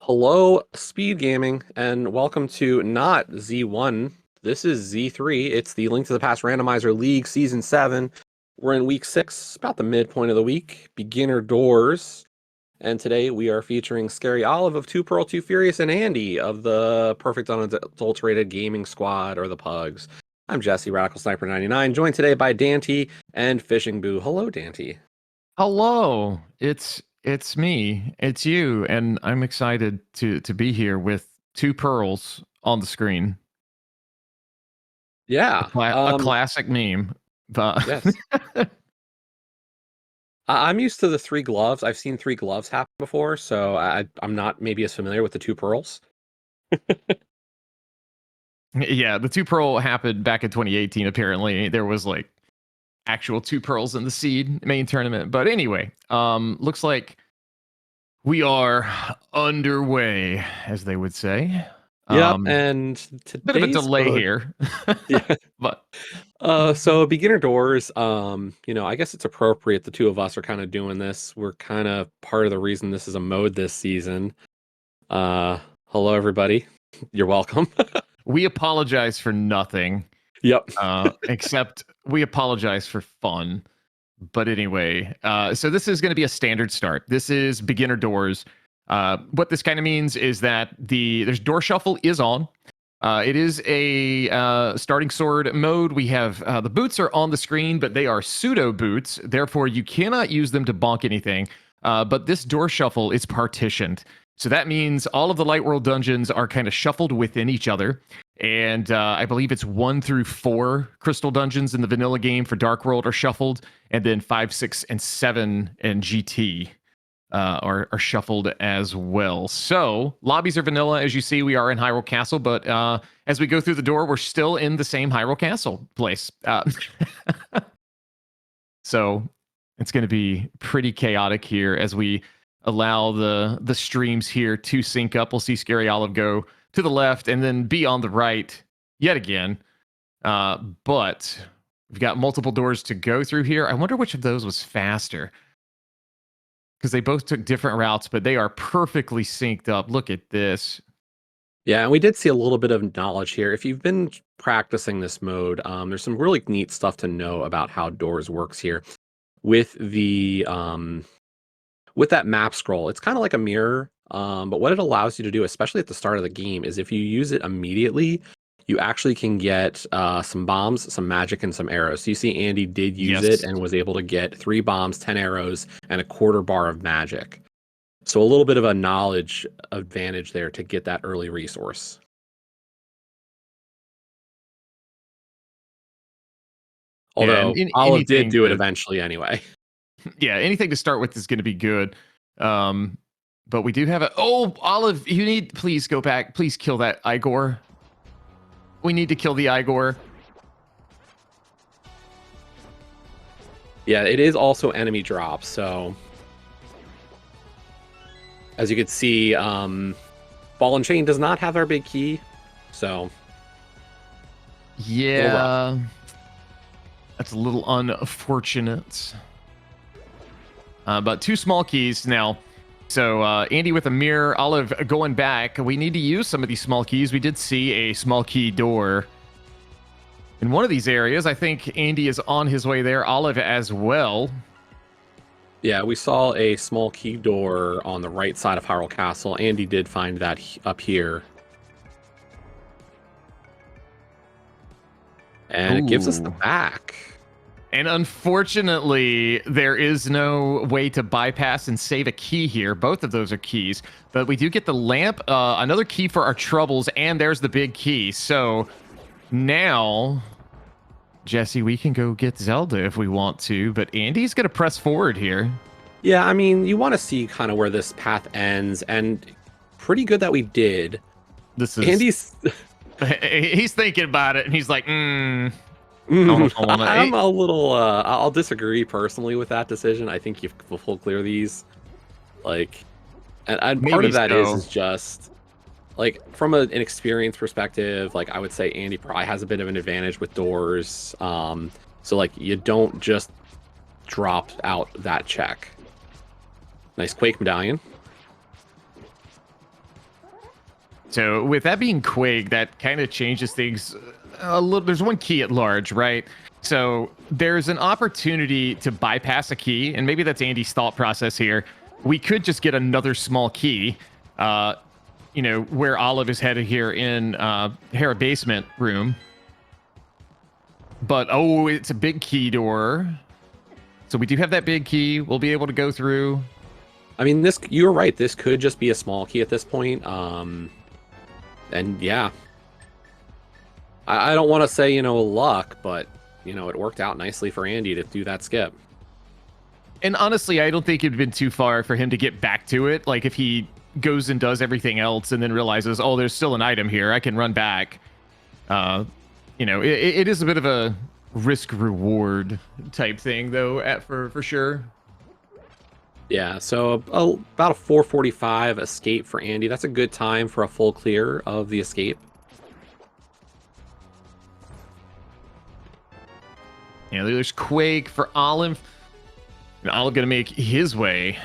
Hello, SpeedGaming, and welcome to not Z1. This is Z3. It's the Link to the Past Randomizer League Season 7. We're in Week 6, about the midpoint of the week, beginner doors. And today we are featuring Scary Olive of 2Pearl2Furious and Andy of the Perfect Unadulterated Gaming Squad, or the Pugs. I'm Jesse, Radical Sniper 99, joined today by Dante and Fishing Boo. Hello, Dante. Hello, it's me, it's you, and I'm excited to be here with two pearls on the screen. Yeah. A classic meme. But Yes. I'm used to the three gloves. I've seen three gloves happen before, so I'm not maybe as familiar with the two pearls. yeah, the two pearl happened back in 2018. Apparently, there was like actual two pearls in the seed main tournament. But anyway, looks like we are underway, as they would say. Yep, and Bit of a today's delay mode, here. yeah. But So beginner doors, I guess it's appropriate the two of us are kind of doing this. We're kind of part of the reason this is a mode this season. Hello everybody. You're welcome. we apologize for nothing. Yep. Except we apologize for fun. But anyway, so this is going to be a standard start. This is beginner doors. What this kind of means is that there's door shuffle is on. It is a starting sword mode. We have the boots are on the screen, but they are pseudo boots. Therefore, you cannot use them to bonk anything. But this door shuffle is partitioned. So that means all of the Light World dungeons are kind of shuffled within each other. And I believe it's 1 through 4 crystal dungeons in the vanilla game for Dark World are shuffled. And then 5, 6, and 7 in GT are shuffled as well. So lobbies are vanilla. As you see, we are in Hyrule Castle. But as we go through the door, we're still in the same Hyrule Castle place. So it's going to be pretty chaotic here as we allow the streams here to sync up. We'll see Scary Olive go to the left and then be on the right yet again. But we've got multiple doors to go through here. I wonder which of those was faster, because they both took different routes, but they are perfectly synced up. Look at this. Yeah, and we did see a little bit of knowledge here. If you've been practicing this mode, there's some really neat stuff to know about how doors works here. With the with that map scroll, it's kind of like a mirror. But what it allows you to do, especially at the start of the game, is if you use it immediately, you actually can get some bombs, some magic, and some arrows. So you see Andy did use it and was able to get 3 bombs, 10 arrows, and a quarter bar of magic. So a little bit of a knowledge advantage there to get that early resource. Although Olive did do it eventually anyway. Yeah, anything to start with is going to be good. But we do have Olive, you need, please go back. Please kill that Igor. We need to kill the Igor. Yeah, it is also enemy drop, so as you can see, Ball and Chain does not have our big key, so yeah, that's a little unfortunate. But 2 small keys now. So Andy with a mirror, Olive going back. We need to use some of these small keys. We did see a small key door in one of these areas. I think Andy is on his way there. Olive as well. Yeah, we saw a small key door on the right side of Hyrule Castle. Andy did find that up here. And it gives us the back. And unfortunately, there is no way to bypass and save a key here. Both of those are keys. But we do get the lamp, another key for our troubles, and there's the big key. So now, Jesse, we can go get Zelda if we want to, but Andy's going to press forward here. Yeah, I mean, you want to see kind of where this path ends, and pretty good that we did. This is... Andy's... he's thinking about it, and he's like, I'm a little I'll disagree personally with that decision. I think you full clear these, like, and part of that is just like from an experience perspective. Like, I would say Andy probably has a bit of an advantage with doors, so like you don't just drop out that check. Nice Quake medallion. So with that being Quake, that kind of changes things a little. There's one key at large, right? So there's an opportunity to bypass a key, and maybe that's Andy's thought process here. We could just get another small key, where Olive is headed here in Hera basement room. But it's a big key door. So we do have that big key. We'll be able to go through. I mean, you were right. This could just be a small key at this point. And yeah, I don't want to say, luck, but, it worked out nicely for Andy to do that skip. And honestly, I don't think it'd been too far for him to get back to it. Like if he goes and does everything else and then realizes, oh, there's still an item here, I can run back. It is a bit of a risk reward type thing though, for sure. Yeah, so about a 4:45 escape for Andy. That's a good time for a full clear of the escape. Yeah, there's Quake for Olive. And Olive going to make his way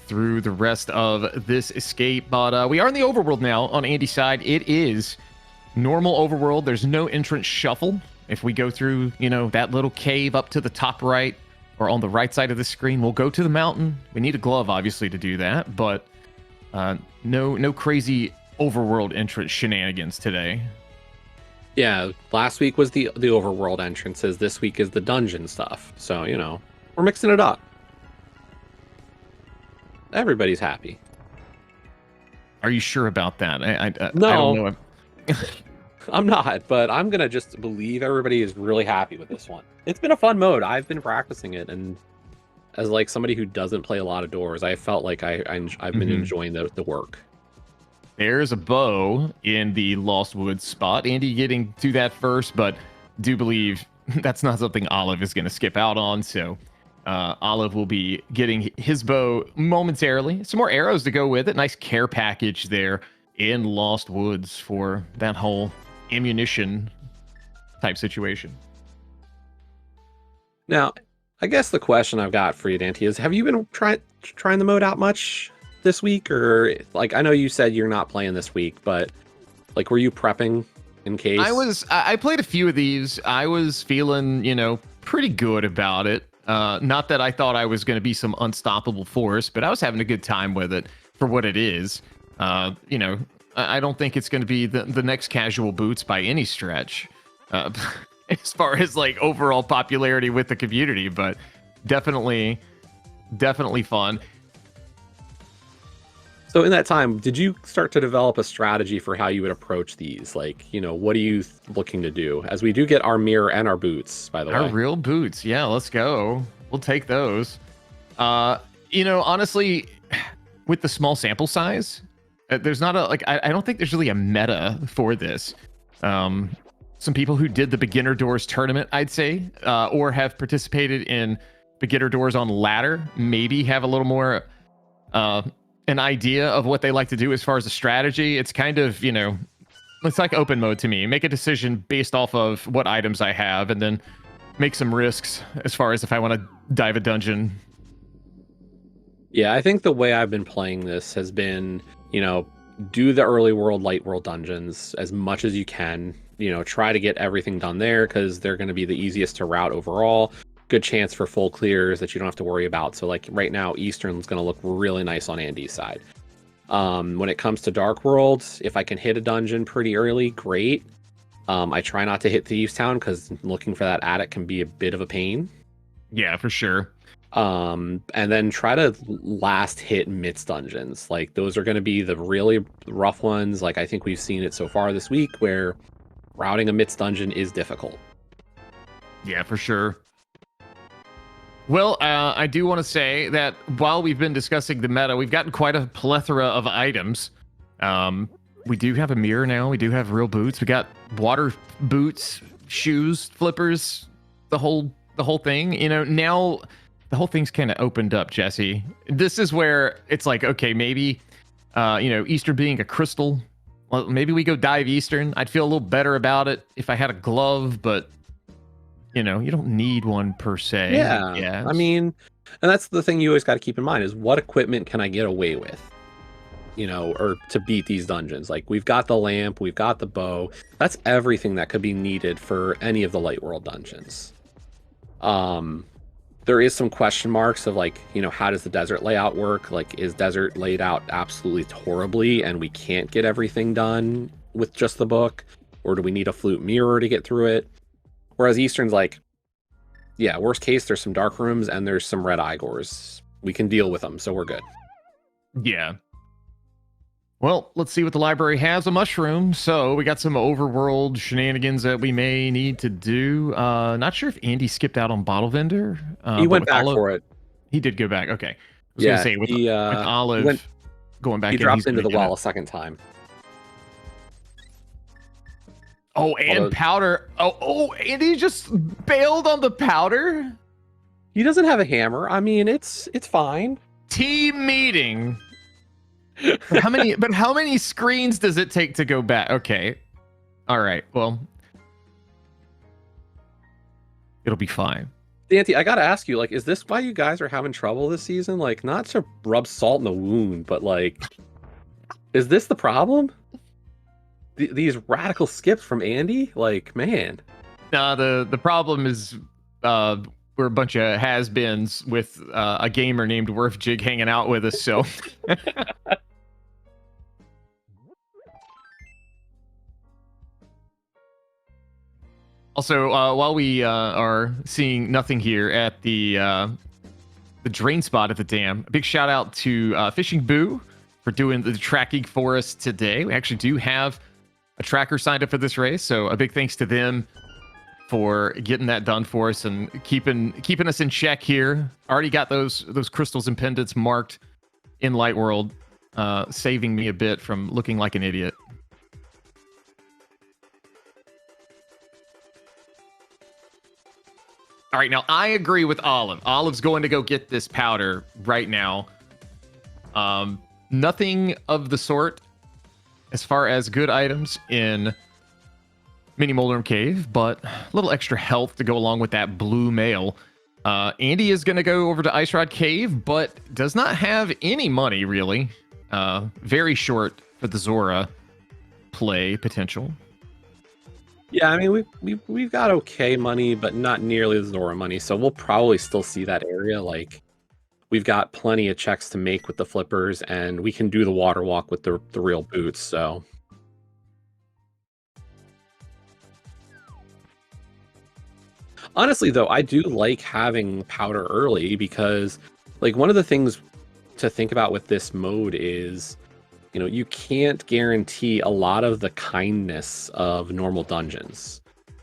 through the rest of this escape. But we are in the overworld now on Andy's side. It is normal overworld. There's no entrance shuffle. If we go through, that little cave up to the top right or on the right side of the screen, we'll go to the mountain. We need a glove, obviously, to do that. But no crazy overworld entrance shenanigans today. Yeah, last week was the overworld entrances. This week is the dungeon stuff. So, we're mixing it up. Everybody's happy. Are you sure about that? No, I don't know. I'm not, but I'm going to just believe everybody is really happy with this one. It's been a fun mode. I've been practicing it, and as like somebody who doesn't play a lot of doors, I felt like I've been enjoying the work. There's a bow in the Lost Woods spot. Andy getting to that first, but do believe that's not something Olive is going to skip out on. So Olive will be getting his bow momentarily. Some more arrows to go with it. Nice care package there in Lost Woods for that whole ammunition type situation. Now, I guess the question I've got for you, Dante, is have you been trying the mode out much this week? Or, like, I know you said you're not playing this week, but, like, were you prepping in case? I played a few of these. I was feeling, pretty good about it. Not that I thought I was going to be some unstoppable force, but I was having a good time with it for what it is. I don't think it's going to be the next casual boots by any stretch, as far as like overall popularity with the community, but definitely fun. So in that time, did you start to develop a strategy for how you would approach these? Like, what are you looking to do? As we do get our mirror and our boots, by the way. Our real boots. Yeah, let's go. We'll take those. Honestly, with the small sample size, there's not I don't think there's really a meta for this. Some people who did the Beginner Doors tournament, I'd say, or have participated in Beginner Doors on ladder, maybe have a little more an idea of what they like to do as far as a strategy. It's kind of, it's like open mode to me. Make a decision based off of what items I have, and then make some risks as far as if I want to dive a dungeon. Yeah, I think the way I've been playing this has been, do the early world, light world dungeons as much as you can. Try to get everything done there because they're going to be the easiest to route overall. Good chance for full clears that you don't have to worry about. So like right now, Eastern's going to look really nice on Andy's side. When it comes to Dark World, if I can hit a dungeon pretty early, great. I try not to hit Thievestown because looking for that attic can be a bit of a pain. Yeah, for sure. And then try to last hit Mitts dungeons. Like those are going to be the really rough ones. Like I think we've seen it so far this week where routing a Mitts dungeon is difficult. Yeah, for sure. Well, I do want to say that while we've been discussing the meta, we've gotten quite a plethora of items. We do have a mirror now. We do have real boots. We got water boots, shoes, flippers, the whole thing. Now the whole thing's kind of opened up, Jesse. This is where it's like, okay, maybe, Eastern being a crystal, well, maybe we go dive Eastern. I'd feel a little better about it if I had a glove, but you don't need one per se. Yeah. I mean, and that's the thing you always got to keep in mind is what equipment can I get away with? or to beat these dungeons. Like, we've got the lamp, we've got the bow. That's everything that could be needed for any of the Light World dungeons. There is some question marks of, like, how does the desert layout work? Like, is desert laid out absolutely horribly and we can't get everything done with just the book? Or do we need a flute mirror to get through it? Whereas Eastern's like, yeah, worst case, there's some dark rooms and there's some red Igors. We can deal with them, so we're good. Yeah. Well, let's see what the library has. A mushroom. So we got some overworld shenanigans that we may need to do. Not sure if Andy skipped out on Bottle Vendor. He went back for it. He did go back. Okay. I was Yeah, going to say, with Olive going back he in, dropped he's into gonna the get well it. a second time. Oh, and powder. Oh, Andy just bailed on the powder? He doesn't have a hammer. I mean, it's fine. Team meeting. But how many screens does it take to go back? Okay. All right. Well, it'll be fine. Dante, I gotta ask you, like, is this why you guys are having trouble this season? Like, not to rub salt in the wound, but like, is this the problem? These radical skips from Andy? Like, man. The problem is we're a bunch of has-beens with a gamer named Worth Jig hanging out with us, so also, while we are seeing nothing here at the drain spot at the dam, a big shout out to Fishing Boo for doing the tracking for us today. We actually do have a tracker signed up for this race, so a big thanks to them for getting that done for us and keeping us in check here. Already got those crystals and pendants marked in Light World, saving me a bit from looking like an idiot. All right, now I agree with Olive. Olive's going to go get this powder right now. Nothing of the sort as far as good items in Mini Moldorm Cave, but a little extra health to go along with that blue mail. Andy is going to go over to Ice Rod Cave, but does not have any money, really. Very short for the Zora play potential. Yeah, I mean, we've got okay money, but not nearly the Zora money, so we'll probably still see that area. Like, we've got plenty of checks to make with the flippers, and we can do the water walk with the real boots, so... Honestly, though, I do like having powder early because, like, one of the things to think about with this mode is, you can't guarantee a lot of the kindness of normal dungeons.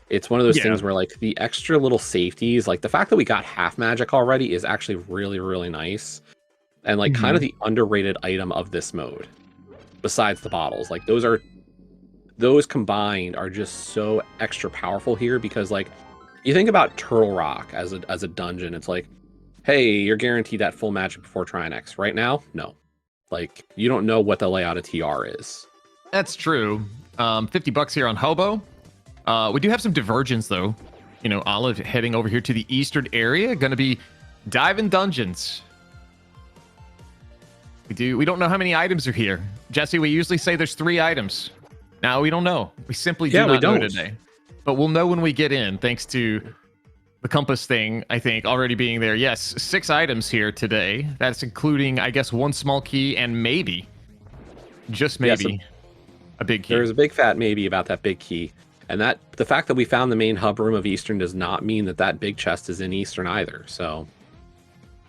It's one of those things where, like, the extra little safeties, like the fact that we got half magic already is actually really, really nice. And, like, kind of the underrated item of this mode, besides the bottles. Like, those combined are just so extra powerful here because, like, you think about Turtle Rock as a dungeon, it's like, hey, you're guaranteed that full magic before trying X. Right now, no. Like, you don't know what the layout of TR is. That's true. $50 here on Hobo. We do have some divergence, though. Olive heading over here to the eastern area. Going to be diving dungeons. We don't know how many items are here. Jesse, we usually say there's 3 items. Now we don't know. We simply do not know today. But we'll know when we get in, thanks to the compass thing, I think, already being there. Yes, 6 items here today. That's including, I guess, 1 small key and maybe, just maybe, a big key. There's a big fat maybe about that big key. And the fact that we found the main hub room of Eastern does not mean that big chest is in Eastern either. So,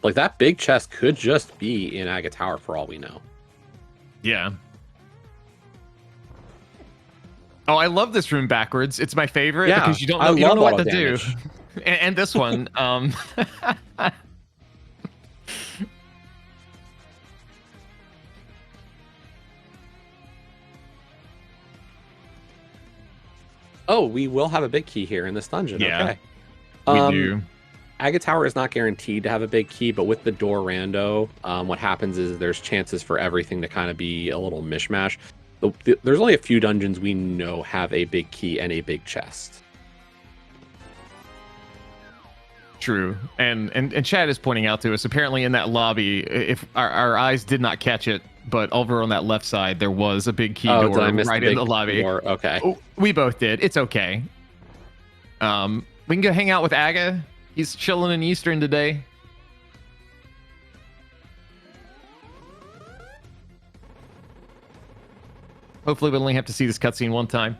like, that big chest could just be in Agata Tower for all we know. Yeah. Oh, I love this room backwards. It's my favorite because you don't know what to do. And this one, Oh, we will have a big key here in this dungeon. Yeah, okay. We do. Agata Tower is not guaranteed to have a big key, but with the door rando, what happens is there's chances for everything to kind of be a little mishmash. There's only a few dungeons we know have a big key and a big chest. True. And Chad is pointing out to us, apparently in that lobby, if our eyes did not catch it but over on that left side, there was a big key Oh, door did I miss right the in big the lobby. door? Okay. Oh, we both did. It's okay. We can go hang out with Aga. He's chilling in Eastern today. Hopefully, we only have to see this cutscene one time.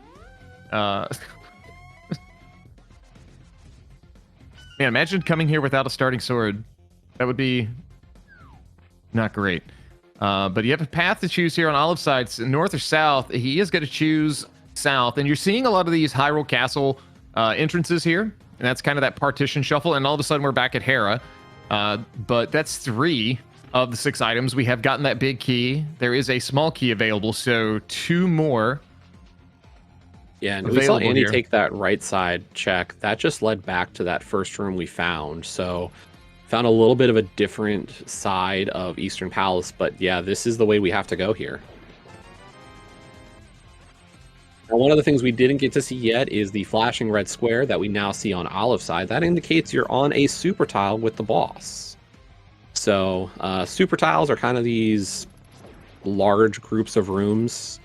Man, imagine coming here without a starting sword. That would be not great. But you have a path to choose here on Olive Sides, north or south. He is going to choose south, and you're seeing a lot of these Hyrule Castle entrances here, and that's kind of that partition shuffle. And all of a sudden, we're back at Hera. But that's 3 of the 6 items. We have gotten that big key. There is a small key available, so 2 more. Yeah, and we saw Andy here. take that right side check. That just led back to that first room we found. So found a little bit of a different side of Eastern Palace, but yeah, this is the way we have to go here. Now, one of the things we didn't get to see yet is the flashing red square that we now see on Olive Side. That indicates you're on a super tile with the boss. So super tiles are kind of these large groups of rooms.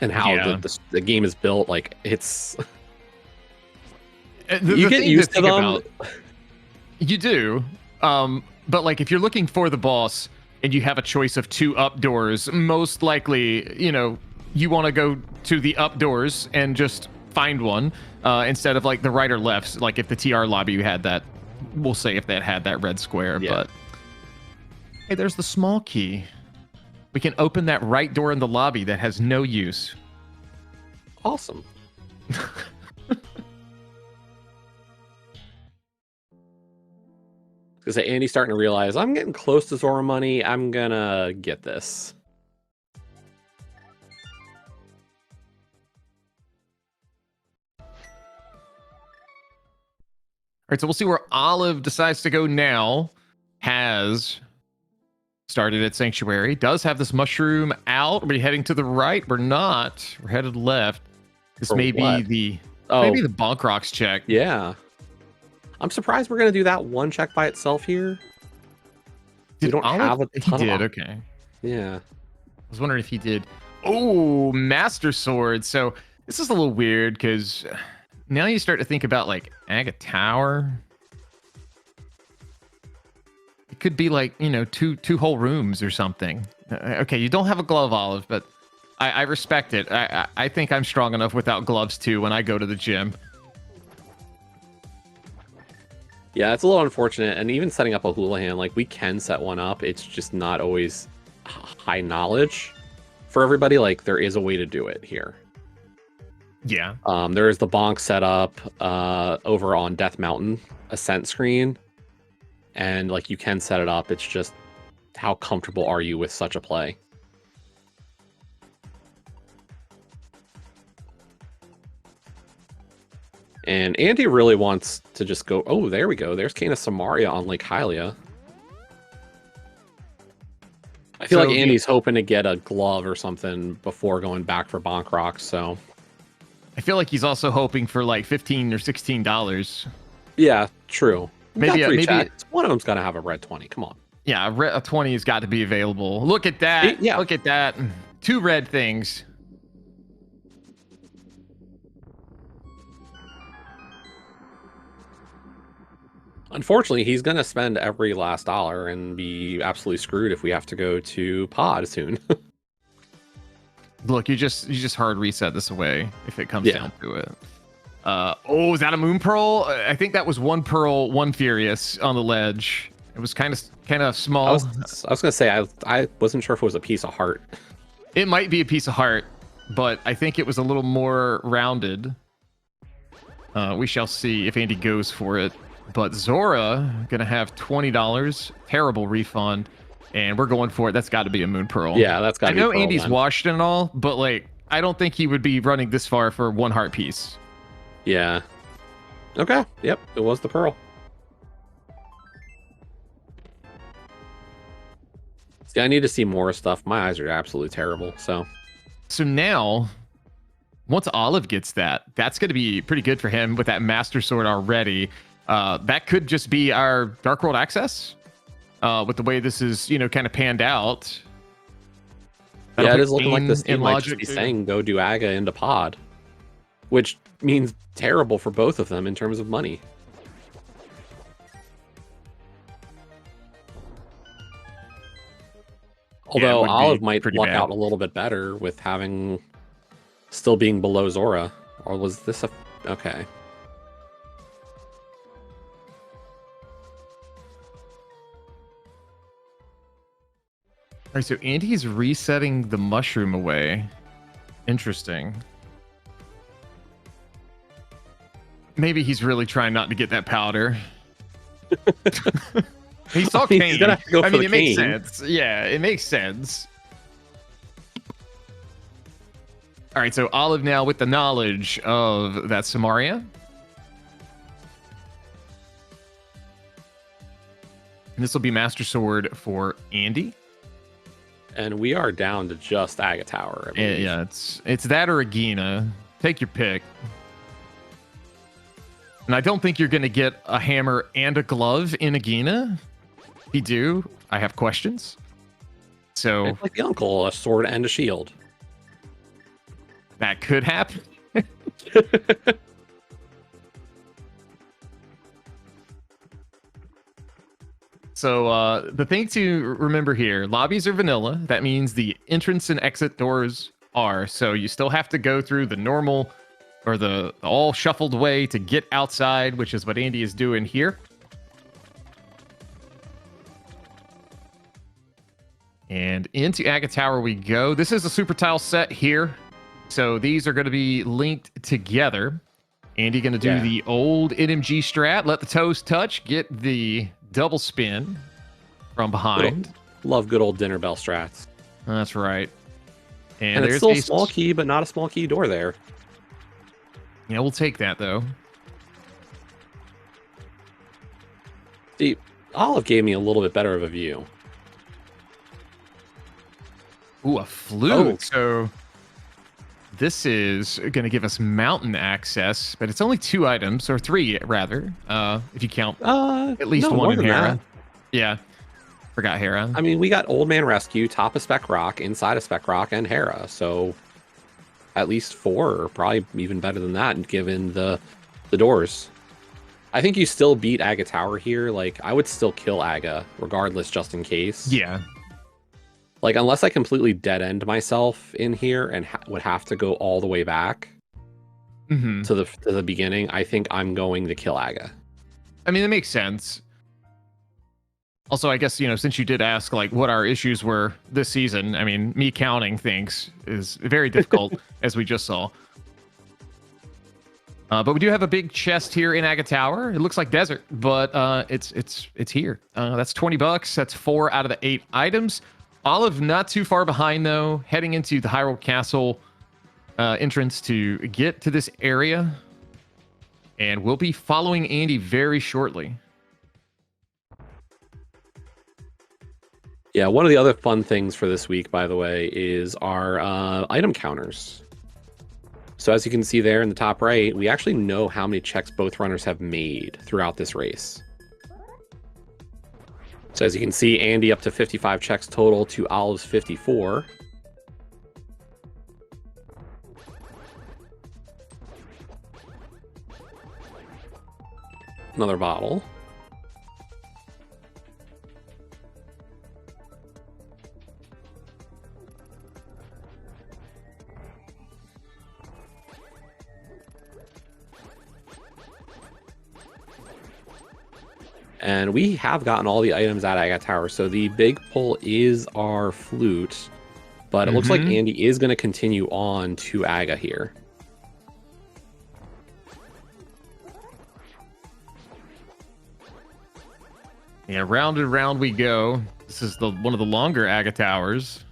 And how the game is built, like it's you get used to them. You do, but like if you're looking for the boss and you have a choice of 2 up doors, most likely you want to go to the up doors and just find one instead of like the right or left. Like if the TR lobby you had that, we'll say if that had that red square. Yeah. But hey, there's the small key. We can open that right door in the lobby that has no use. Awesome. Because Andy's starting to realize, I'm getting close to Zora money. I'm going to get this. All right, so we'll see where Olive decides to go now. Has started at Sanctuary, does have this mushroom out. Are we heading to the right? We're not. We're headed left. This may be the maybe the Bonk Rocks check. Yeah. I'm surprised we're going to do that one check by itself here. We don't have a ton. He did, okay. Yeah. I was wondering if he did. Oh, Master Sword. So this is a little weird because now you start to think about like Agata Tower. It could be like, two whole rooms or something. Okay, you don't have a glove, Olive, but I respect it. I think I'm strong enough without gloves too when I go to the gym. Yeah, it's a little unfortunate. And even setting up a Houlihan, like we can set one up. It's just not always high knowledge for everybody. Like there is a way to do it here. Yeah. There is the bonk setup over on Death Mountain Ascent screen. And like you can set it up. It's just how comfortable are you with such a play? And Andy really wants to just go, oh, there we go. There's Kana Samaria on Lake Hylia. I feel like Andy's hoping to get a glove or something before going back for Bonk Rocks, so. I feel like he's also hoping for like $15 or $16. Yeah, true. Maybe one of them's got to have a red 20. Come on. Yeah, a 20 has got to be available. Look at that. Yeah. Look at that. 2 red things. Unfortunately, he's going to spend every last dollar and be absolutely screwed if we have to go to pod soon. Look, you just hard reset this away if it comes down to it. Is that a Moon Pearl? I think that was 1 Pearl, 1 Furious on the ledge. It was kind of small. I was going to say, I wasn't sure if it was a piece of heart. It might be a piece of heart, but I think it was a little more rounded. We shall see if Andy goes for it. But Zora gonna have $20, terrible refund, and we're going for it. That's got to be a Moon Pearl. Yeah, that's got to be. I know Andy's washed and all, but like I don't think he would be running this far for 1 heart piece. Yeah. Okay. Yep. It was the Pearl. See, I need to see more stuff. My eyes are absolutely terrible. So now, once Olive gets that, that's going to be pretty good for him with that Master Sword already. That could just be our Dark World access. with the way this is, kind of panned out. Yeah, it is looking like this team might just logic be too. saying go do Aga into pod, which means terrible for both of them in terms of money. Although would be Olive might pretty luck bad. out a little bit better with having still being below Zora. Or was this a... Okay. All right, so Andy's resetting the mushroom away. Interesting. Maybe he's really trying not to get that powder. He saw Kane. He's gonna have to go for the it makes Kane. sense. Yeah, it makes sense. All right, so Olive now with the knowledge of that Samaria. And this will be Master Sword for Andy. And we are down to just Agata Tower. Yeah, it's that or Agina. Take your pick. And I don't think you're going to get a hammer and a glove in Agina. If you do, I have questions. So It's like the uncle, a sword and a shield. That could happen. So the thing to remember here, lobbies are vanilla. That means the entrance and exit doors are. So you still have to go through the normal or the all shuffled way to get outside, which is what Andy is doing here. And into Agata Tower we go. This is a super tile set here. So these are going to be linked together. Andy going to do the old NMG strat. Let the toes touch. Get the double spin from behind. Love good old dinner bell strats. That's right. And it's still a small key, but not a small key door there. Yeah, we'll take that, though. See, Olive gave me a little bit better of a view. Ooh, a flute. Oh. So this is going to give us mountain access, but it's only 2 items, or 3, rather, if you count at least one in Hera. That. Yeah, forgot Hera. I mean, we got Old Man Rescue, top of Spec Rock, inside of Spec Rock, and Hera. So at least 4, or probably even better than that, given the doors. I think you still beat Agata Tower here. Like, I would still kill Aga, regardless, just in case. Yeah. Like, unless I completely dead-end myself in here and would have to go all the way back to the beginning, I think I'm going to kill Aga. I mean, it makes sense. Also, I guess, since you did ask, like, what our issues were this season, I mean, me counting things is very difficult, as we just saw. But we do have a big chest here in Agata Tower. It looks like desert, but it's here. That's $20. That's 4 out of the 8 items. Olive not too far behind, though, heading into the Hyrule Castle entrance to get to this area. And we'll be following Andy very shortly. Yeah, one of the other fun things for this week, by the way, is our item counters. So as you can see there in the top right, we actually know how many checks both runners have made throughout this race. So as you can see, Andy up to 55 checks total to Olive's 54. Another bottle. And we have gotten all the items at Agata Tower, so the big pull is our flute. But it looks like Andy is going to continue on to Aga here. Yeah, round and round we go. This is one of the longer Agata Towers.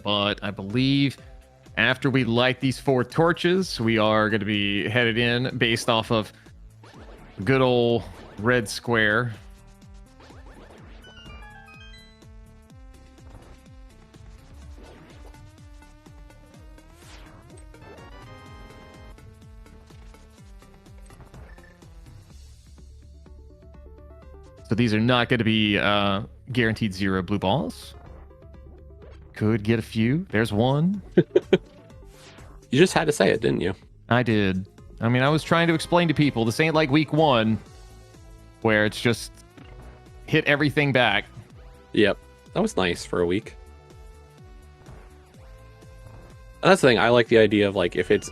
But I believe after we light these 4 torches, we are going to be headed in based off of good old red square. So these are not going to be guaranteed 0 blue balls. Could get a few. There's one. You just had to say it, didn't you? I did. I mean, I was trying to explain to people, this ain't like week 1, where it's just hit everything back. Yep. That was nice for a week. And that's the thing. I like the idea of, like, if it's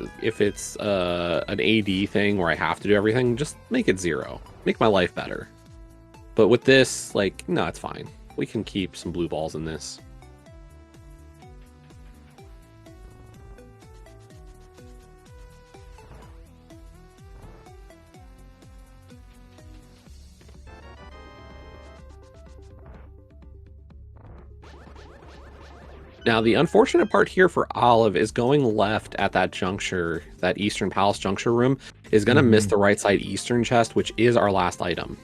an AD thing where I have to do everything, just make it 0. Make my life better. But with this, like, no, it's fine. We can keep some blue balls in this. Now, the unfortunate part here for Olive is going left at that juncture, that Eastern Palace juncture room, is going to miss the right side Eastern chest, which is our last item.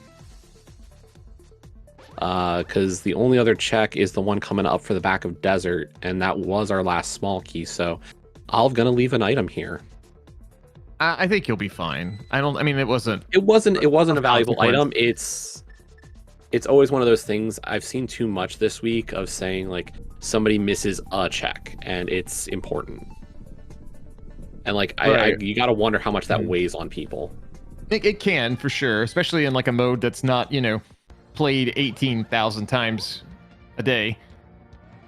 Because the only other check is the one coming up for the back of Desert, and that was our last small key, so Olive going to leave an item here. I think you'll be fine. I mean, it wasn't a valuable item. It's always one of those things. I've seen too much this week of saying, like, somebody misses a check and it's important, and like right. you gotta wonder how much that weighs on people. It can, for sure, especially in like a mode that's not, you know, played 18,000 times a day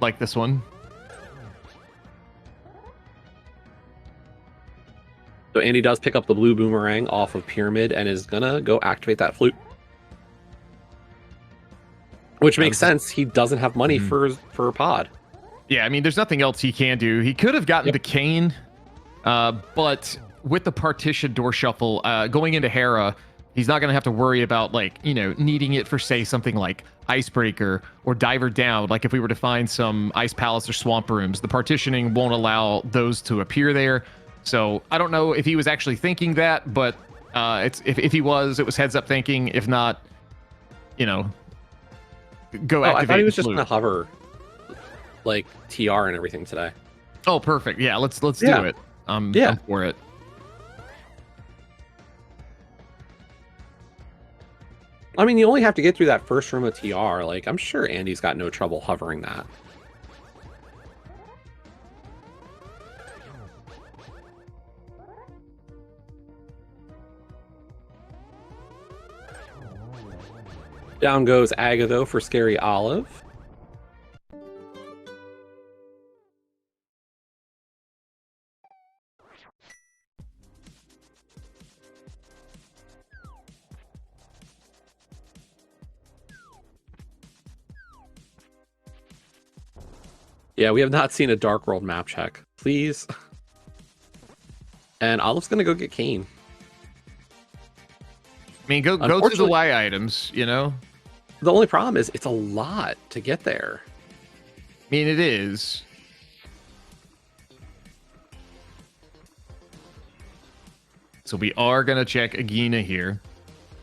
like this one. So Andy does pick up the blue boomerang off of Pyramid and is gonna go activate that flute. Which makes sense. He doesn't have money for a pod. Yeah, I mean, there's nothing else he can do. He could have gotten the cane, but with the partition door shuffle going into Hera, he's not going to have to worry about, like, you know, needing it for, say, something like Icebreaker or Diver Down. Like if we were to find some Ice Palace or Swamp Rooms, the partitioning won't allow those to appear there. So I don't know if he was actually thinking that, but if he was, it was heads up thinking. If not, you know, go activate. I thought he was just gonna hover, like, TR and everything today. Oh, perfect. Yeah, let's do it. I'm for it. I mean, you only have to get through that first room of TR. Like, I'm sure Andy's got no trouble hovering that. Down goes Agata for Scary Olive. Yeah, we have not seen a Dark World map check. Please. And Olive's gonna go get Kane. I mean, go to the Y items, you know? The only problem is it's a lot to get there. I mean, it is. So we are going to check Agina here.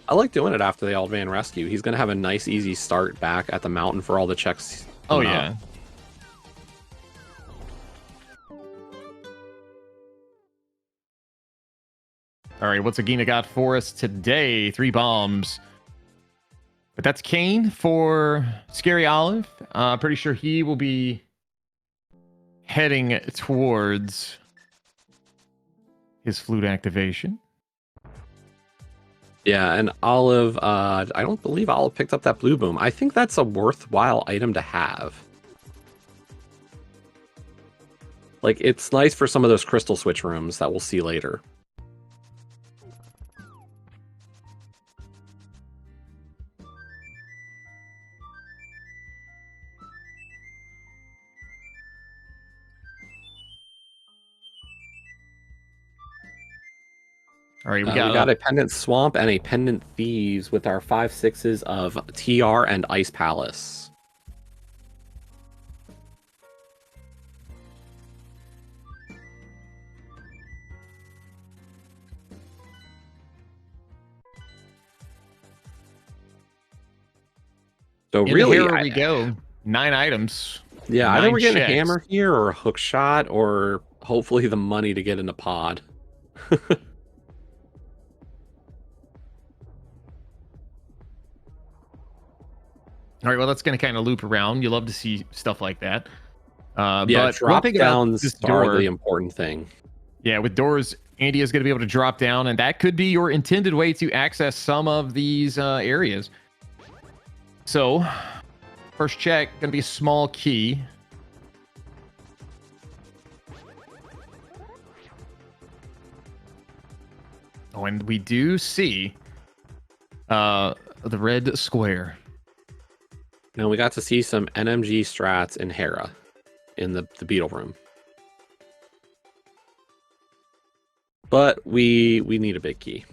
I like doing it after the Old Man Rescue. He's going to have a nice, easy start back at the mountain for all the checks. Oh, yeah. All right, what's Agina got for us today? 3 bombs. But that's Kane for Scary Olive. Pretty sure he will be heading towards his flute activation. Yeah, and Olive, I don't believe Olive picked up that blue boom. I think that's a worthwhile item to have. Like, it's nice for some of those crystal switch rooms that we'll see later. All right, we got a Pendant Swamp and a Pendant Thieves with our 5/6s of TR and Ice Palace. So really, here we go. 9 items. Yeah, either we're getting a hammer here or a hook shot or hopefully the money to get in a pod. All right, well, that's going to kind of loop around. You love to see stuff like that. Yeah, But one drop thing about this downs are door, the important thing. yeah, with doors, Andy is going to be able to drop down, and that could be your intended way to access some of these areas. So, first check, going to be a small key. Oh, and we do see the red square. Now we got to see some NMG strats and Hera in the beetle room. But we need a big key.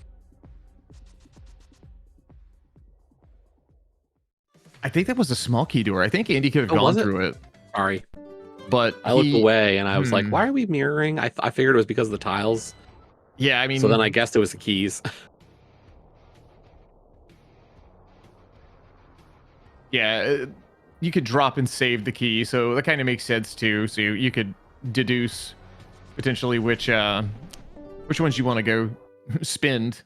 I think that was a small key door. I think Andy could have Oh, gone was it? through it. Sorry. But I looked away and I was like, why are we mirroring? I figured it was because of the tiles. Yeah, I mean... So then I guessed it was the keys. Yeah, you could drop and save the key, so that kind of makes sense too. So you could deduce potentially which ones you want to go spend.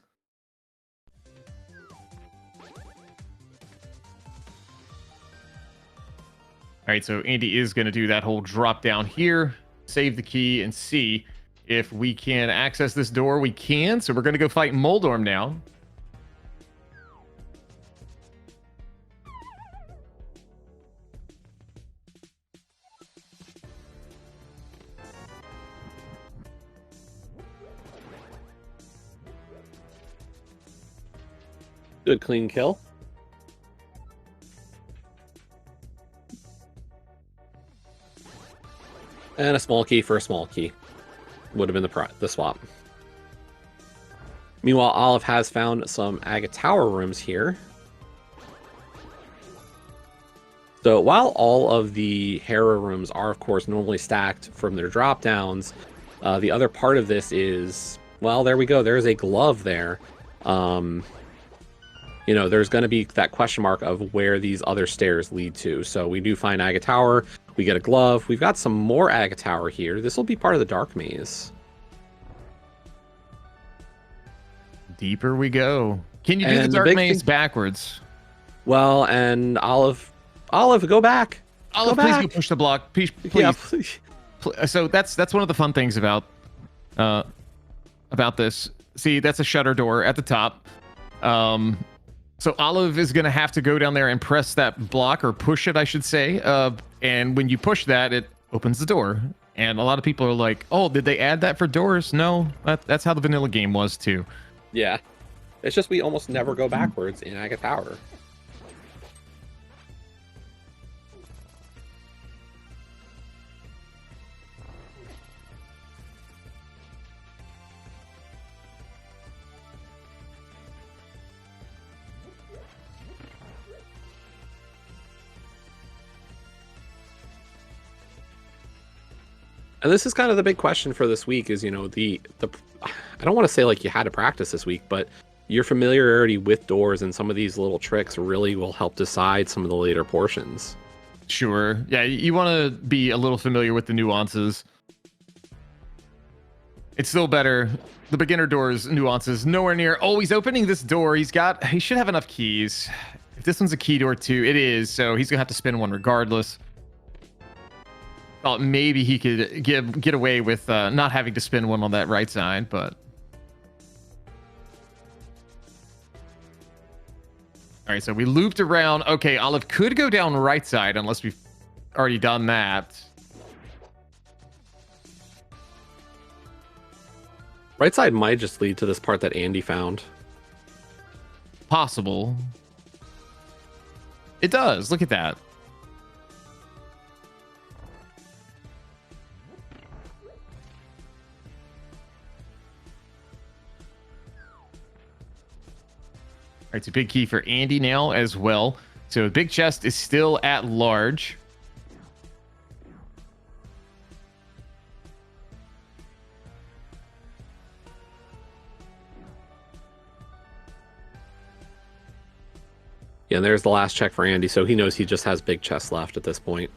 All right, so Andy is going to do that whole drop down here, save the key, and see if we can access this door. We can, so we're going to go fight Moldorm now. Good clean kill. And a small key for a small key. Would have been the swap. Meanwhile, Olive has found some Agata Tower rooms here. So while all of the Hera rooms are, of course, normally stacked from their drop downs, the other part of this is, well, there we go. There's a glove there. You know, there's going to be that question mark of where these other stairs lead to. So we do find Agata Tower. We get a glove. We've got some more Agata Tower here. This will be part of the Dark Maze. Deeper we go. Can you do the Dark Maze backwards? Well, and Olive, go back. Olive, go please back. Go push the block. Please. Yeah, please. So that's one of the fun things about this. See, that's a shutter door at the top. So Olive is going to have to go down there and press that block, or push it, I should say. And when you push that, it opens the door. And a lot of people are like, oh, did they add that for doors? No, that's how the vanilla game was too. Yeah. It's just we almost never go backwards in Agata Tower. And this is kind of the big question for this week is, you know, I don't want to say like you had to practice this week, but your familiarity with doors and some of these little tricks really will help decide some of the later portions. Sure. Yeah, you want to be a little familiar with the nuances. It's still better. The beginner door's nuances nowhere near. Oh, he's opening this door. He should have enough keys. If this one's a key door too, it is. So he's gonna have to spin one regardless. Thought maybe he could get away with not having to spin one on that right side, but all right. So we looped around. Okay, Olive could go down right side unless we've already done that. Right side might just lead to this part that Andy found. Possible. It does. Look at that. All right, it's a big key for Andy now as well. So big chest is still at large. Yeah, and there's the last check for Andy, so he knows he just has big chest left at this point.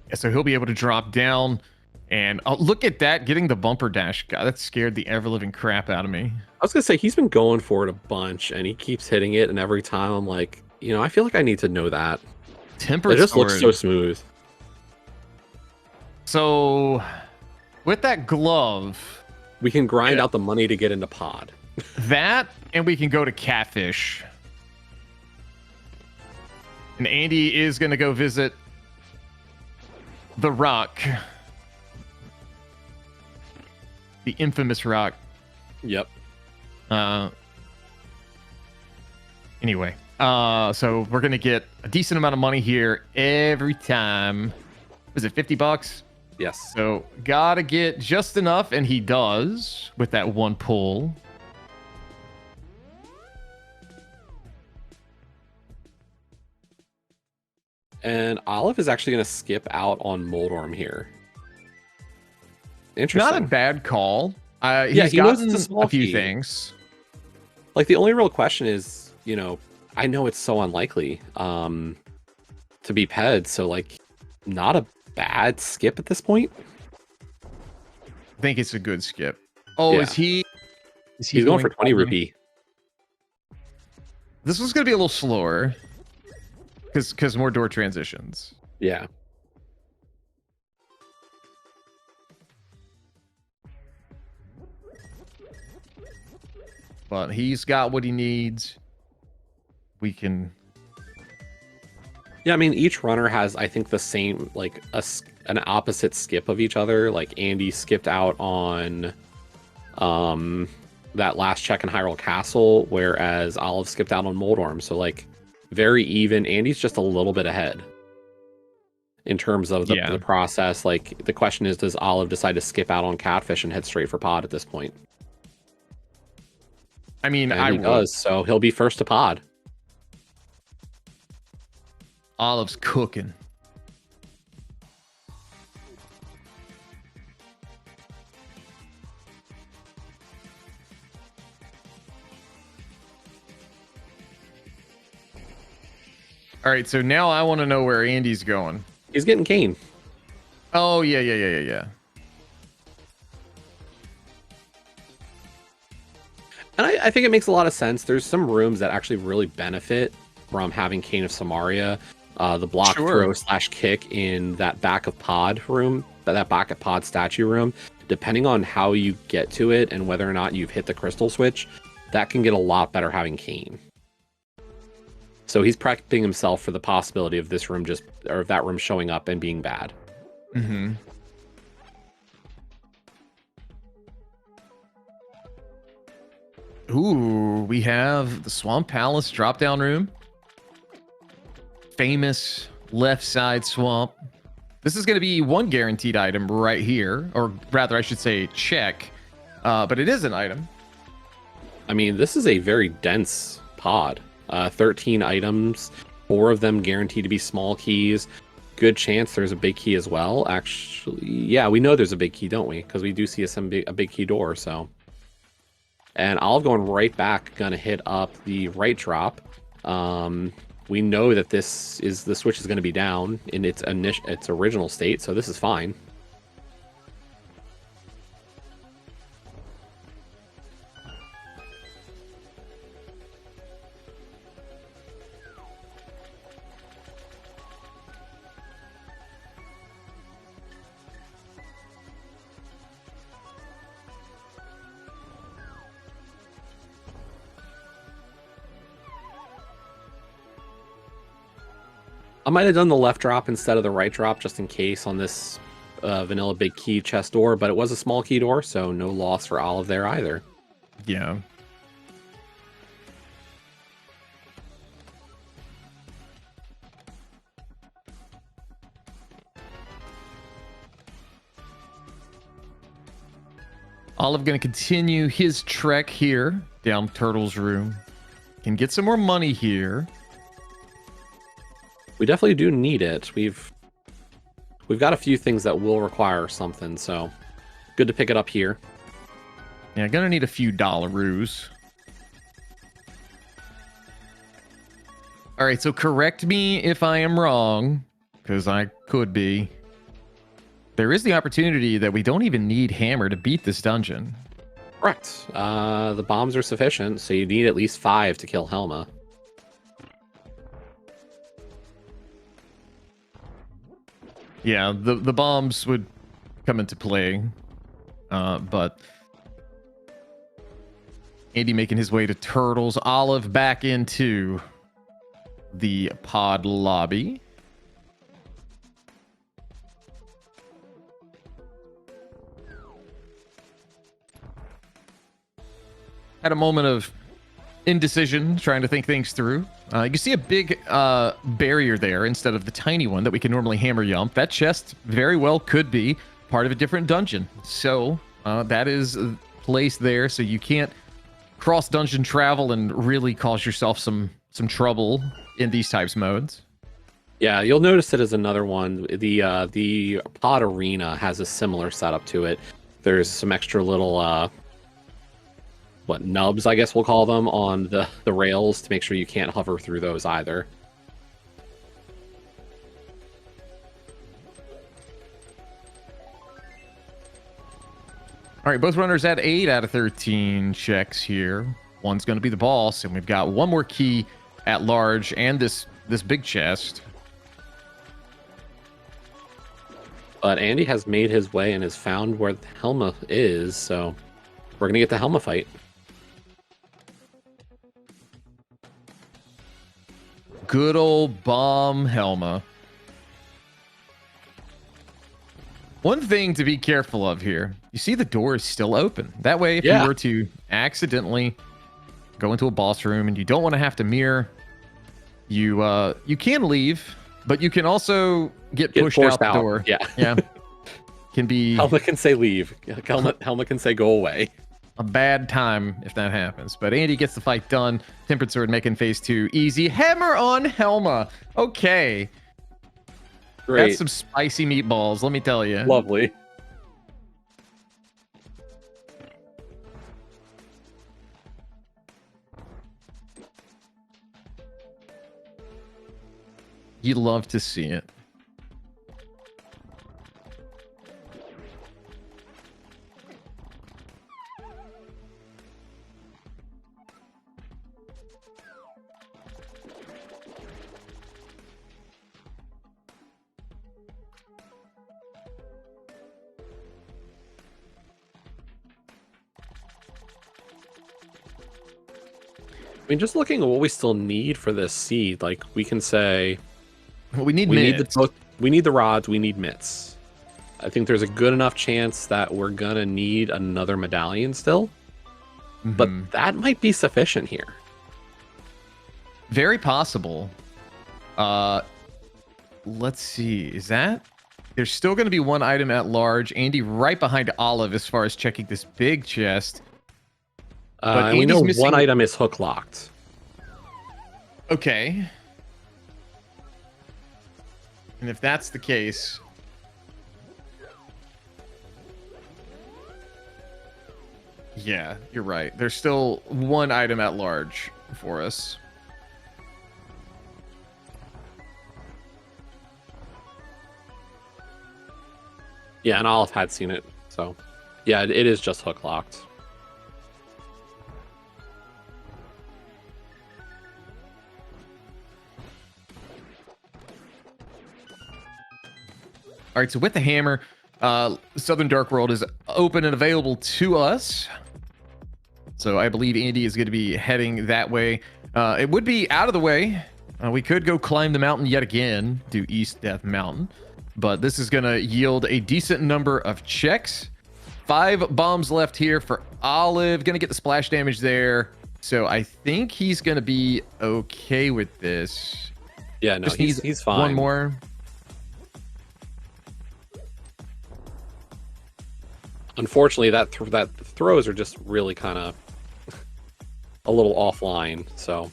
Yeah, so he'll be able to drop down And look at that, getting the bumper dash. God, that scared the ever-living crap out of me. I was gonna say he's been going for it a bunch, and he keeps hitting it, and every time I'm like, I feel like I need to know that. Tempered It just sword. looks so smooth. So, with that glove, We can grind out the money to get into pod. That, and we can go to Catfish. And Andy is going to go visit the rock. The infamous rock. Yep. Anyway, so we're going to get a decent amount of money here every time. Was it $50? Yes. So gotta get just enough, and he does with that one pull. And Olive is actually going to skip out on Moldorm here. Interesting. Not a bad call. Yeah, He's he knows gotten it's a small few key. things. Like, the only real question is, I know it's so unlikely to be ped, so, like, not a bad skip at this point. I think it's a good skip. Oh, Yeah. is he He's going for 20 rupee. This was going to be a little slower because more door transitions. Yeah. But he's got what he needs. We can... Yeah, I mean, each runner has, I think, the same, like, an opposite skip of each other. Like, Andy skipped out on that last check in Hyrule Castle, whereas Olive skipped out on Moldorm. So, like, very even. Andy's just a little bit ahead in terms of the process. Like, the question is, does Olive decide to skip out on Catfish and head straight for pod at this point? I mean, He does, so he'll be first to pod. Olive's cooking. All right, so now I want to know where Andy's going. He's getting cane. Oh, yeah. And I think it makes a lot of sense. There's some rooms that actually really benefit from having Cane of Samaria. The block throw / kick in that back of pod room, that back of pod statue room, depending on how you get to it and whether or not you've hit the crystal switch, that can get a lot better having Cane. So he's prepping himself for the possibility of this room of that room showing up and being bad. Mm-hmm. Ooh, we have the Swamp Palace drop-down room. Famous left side swamp. This is going to be one guaranteed item right here, or rather, I should say check. But it is an item. I mean, this is a very dense pod. 13 items, 4 of them guaranteed to be small keys. Good chance there's a big key as well. Actually, yeah, we know there's a big key, don't we? Because we do see a big key door. So, and Olive going right back, gonna hit up the right drop. We know that the switch is going to be down in its original state, so this is fine. I might have done the left drop instead of the right drop just in case on this vanilla big key chest door, but it was a small key door, so no loss for Olive there either. Yeah. Olive going to continue his trek here down Turtle's room. Can get some more money here. We definitely do need it. We've got a few things that will require something, so good to pick it up here. Yeah, gonna need a few dollaroos. All right, so correct me if I am wrong, because I could be. there is the opportunity that we don't even need hammer to beat this dungeon. Correct. The bombs are sufficient, so you need at least 5 to kill Helma. Yeah, the bombs would come into play, but Andy making his way to Turtles. Olive back into the pod lobby. Had a moment of indecision, trying to think things through. You can see a big barrier there instead of the tiny one that we can normally hammer jump. That chest very well could be part of a different dungeon. So that is placed there, so you can't cross dungeon travel and really cause yourself some trouble in these types of modes. Yeah, you'll notice it as another one. The pod arena has a similar setup to it. There's some extra little nubs, I guess we'll call them, on the rails to make sure you can't hover through those either. All right, both runners at 8 out of 13 checks here. One's going to be the boss, and we've got one more key at large and this big chest. But Andy has made his way and has found where Helma is, so we're going to get the Helma fight. Good old bomb Helma. One thing to be careful of here. You see the door is still open. That way, if you were to accidentally go into a boss room and you don't want to have to mirror, you can leave, but you can also get pushed out the door. Yeah. Can be... Helma can say leave. Helma can say go away. A bad time if that happens. But Andy gets the fight done. Tempered Sword making phase 2 easy. Hammer on Helma. Okay. Great. That's some spicy meatballs, let me tell you. Lovely. You'd love to see it. I mean, just looking at what we still need for this seed, like we can say, well, we need the rods, we need mitts. I think there's a good enough chance that we're gonna need another medallion still, but that might be sufficient here. Very possible. Let's see. Is that? There's still going to be one item at large. Andy right behind Olive as far as checking this big chest. And we know one item is hook locked. Okay. And if that's the case, yeah, you're right. There's still one item at large for us. Yeah, and Olive had seen it, so yeah, it is just hook locked. All right, so with the hammer, Southern Dark World is open and available to us. So I believe Andy is going to be heading that way. It would be out of the way. We could go climb the mountain yet again, do East Death Mountain. But this is going to yield a decent number of checks. 5 bombs left here for Olive. Going to get the splash damage there. So I think he's going to be okay with this. Yeah, no, he's fine. One more. Unfortunately, that throws are just really kind of a little offline. So,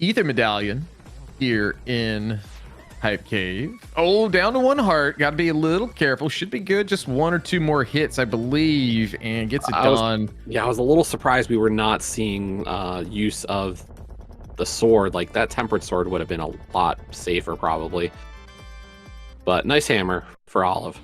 Ether Medallion here in Hype Cave. Oh, down to 1 heart. Got to be a little careful. Should be good. Just 1 or 2 more hits, I believe, and gets it done. I was a little surprised we were not seeing use of the sword. Like that tempered sword would have been a lot safer, probably. But nice hammer for Olive.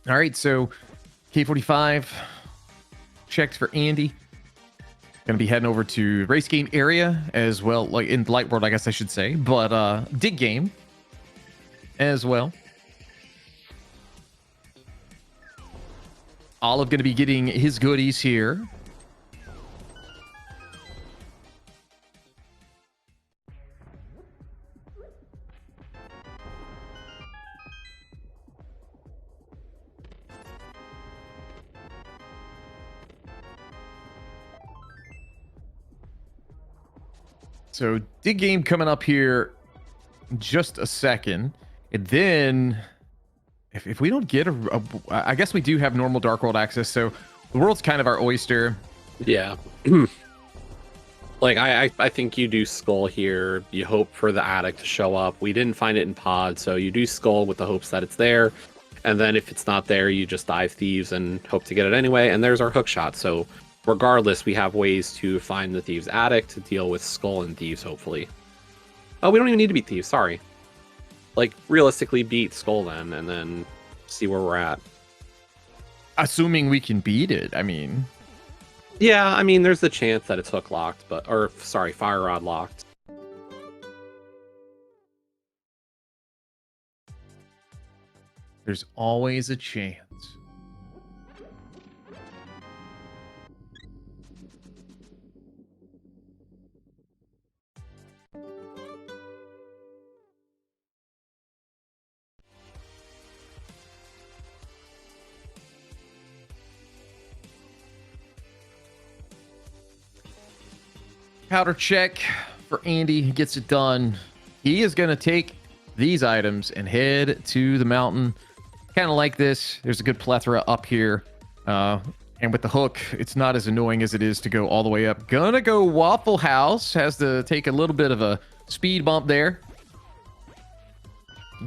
All right, so K45 checked for Andy. Gonna be heading over to race game area as well, like in Light World, I guess I should say, but dig game as well. Olive gonna be getting his goodies here. So dig game coming up here in just a second. And then if we don't get I guess we do have normal Dark World access. So the world's kind of our oyster. Yeah. Like, I think you do Skull here. You hope for the attic to show up. We didn't find it in pod, so you do Skull with the hopes that it's there. And then if it's not there, you just dive Thieves and hope to get it anyway. And there's our hook shot. So regardless, we have ways to find the Thieves' attic to deal with Skull and Thieves, hopefully. Oh, we don't even need to beat Thieves, sorry. Like, realistically beat Skull then, and then see where we're at. Assuming we can beat it, I mean... Yeah, I mean, there's the chance that it's hook locked, or sorry, fire rod locked. There's always a chance. Powder check for Andy. He gets it done. He is going to take these items and head to the mountain. Kind of like this. There's a good plethora up here. And with the hook, it's not as annoying as it is to go all the way up. Gonna go Waffle House. Has to take a little bit of a speed bump there.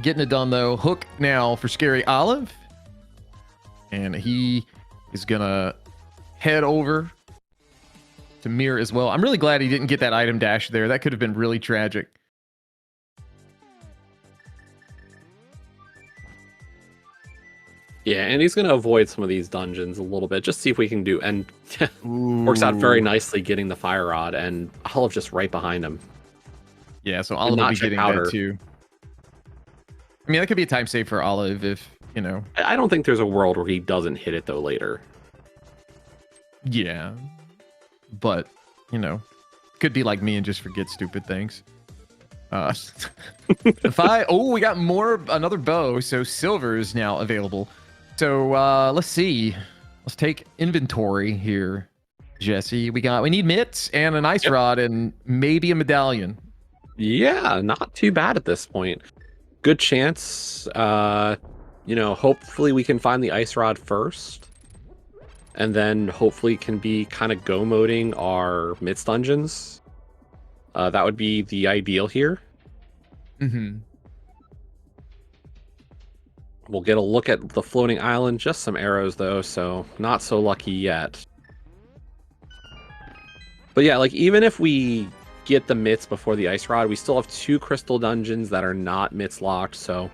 Getting it done, though. Hook now for Scary Olive. And he is going to head over to Mirror as well. I'm really glad he didn't get that item dash there. That could have been really tragic. Yeah, and he's going to avoid some of these dungeons a little bit. Just see if we can do... And works out very nicely getting the fire rod, and Olive just right behind him. Yeah, so Olive will be getting that too. I mean, that could be a time save for Olive if, you know... I don't think there's a world where he doesn't hit it, though, later. Yeah. But, you know, could be like me and just forget stupid things. We got another bow, so silver is now available. So let's see. Let's take inventory here, Jesse. We need mitts and an ice rod and maybe a medallion. Yeah, not too bad at this point. Good chance. You know, hopefully we can find the ice rod first. And then hopefully can be kind of go moding our mitts dungeons. That would be the ideal here. Mm-hmm. We'll get a look at the floating island. Just some arrows, though, so not so lucky yet. But yeah, like, even if we get the mitts before the ice rod, we still have 2 crystal dungeons that are not mitts locked, so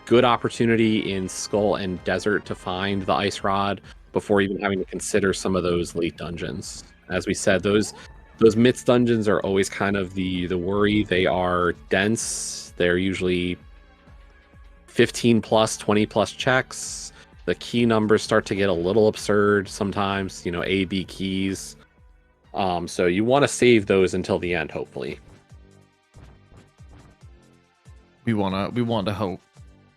good opportunity in Skull and Desert to find the ice rod before even having to consider some of those late dungeons. As we said, those mitts dungeons are always kind of the worry. They are dense. They're usually 15 plus, 20 plus checks. The key numbers start to get a little absurd sometimes, you know, A, B keys. So you want to save those until the end, hopefully. We want to hope.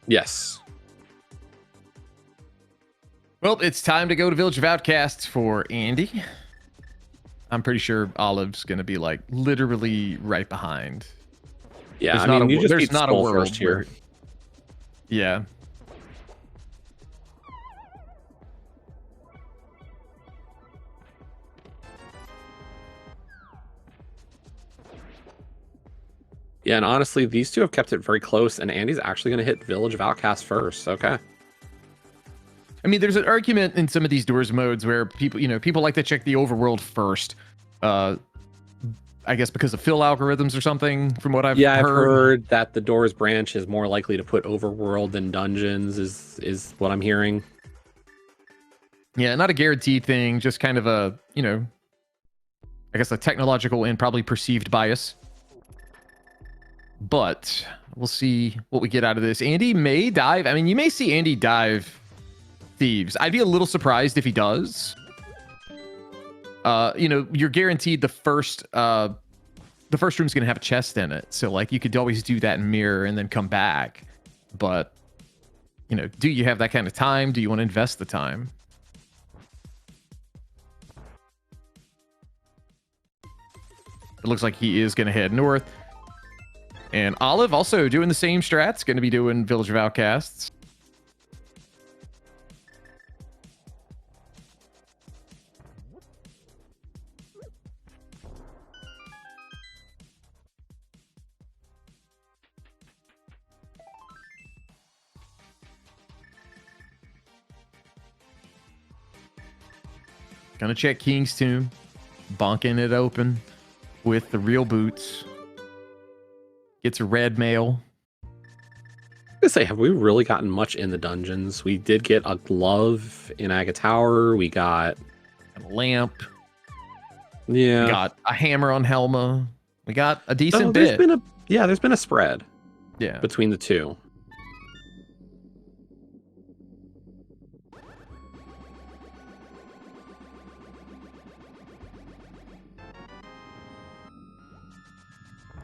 Yes. Well, it's time to go to Village of Outcasts for Andy. I'm pretty sure Olive's going to be like literally right behind. Yeah, I mean, there's not a world first here. Yeah. Yeah, and honestly, these two have kept it very close, and Andy's actually going to hit Village of Outcasts first. Okay. I mean, there's an argument in some of these doors modes where people like to check the overworld first. I guess because of fill algorithms or something, from what I've heard. I've heard that the doors branch is more likely to put overworld than dungeons, is what I'm hearing. Yeah, not a guaranteed thing, just kind of a, I guess a technological and probably perceived bias. But we'll see what we get out of this. Andy may dive. I mean, you may see Andy dive Thieves. I'd be a little surprised if he does. You're guaranteed the first room's gonna have a chest in it, so like you could always do that in mirror and then come back. But do you have that kind of time? Do you want to invest the time? It looks like he is gonna head north. And Olive also doing the same strats, going to be doing Village of Outcasts. Gonna check King's Tomb, bonking it open with the real boots. Gets a red mail. I was gonna say, have we really gotten much in the dungeons? We did get a glove in Agata Tower. We got a lamp. Yeah. We got a hammer on Helma. We got a decent there's bit. There's been a spread. Yeah. Between the two.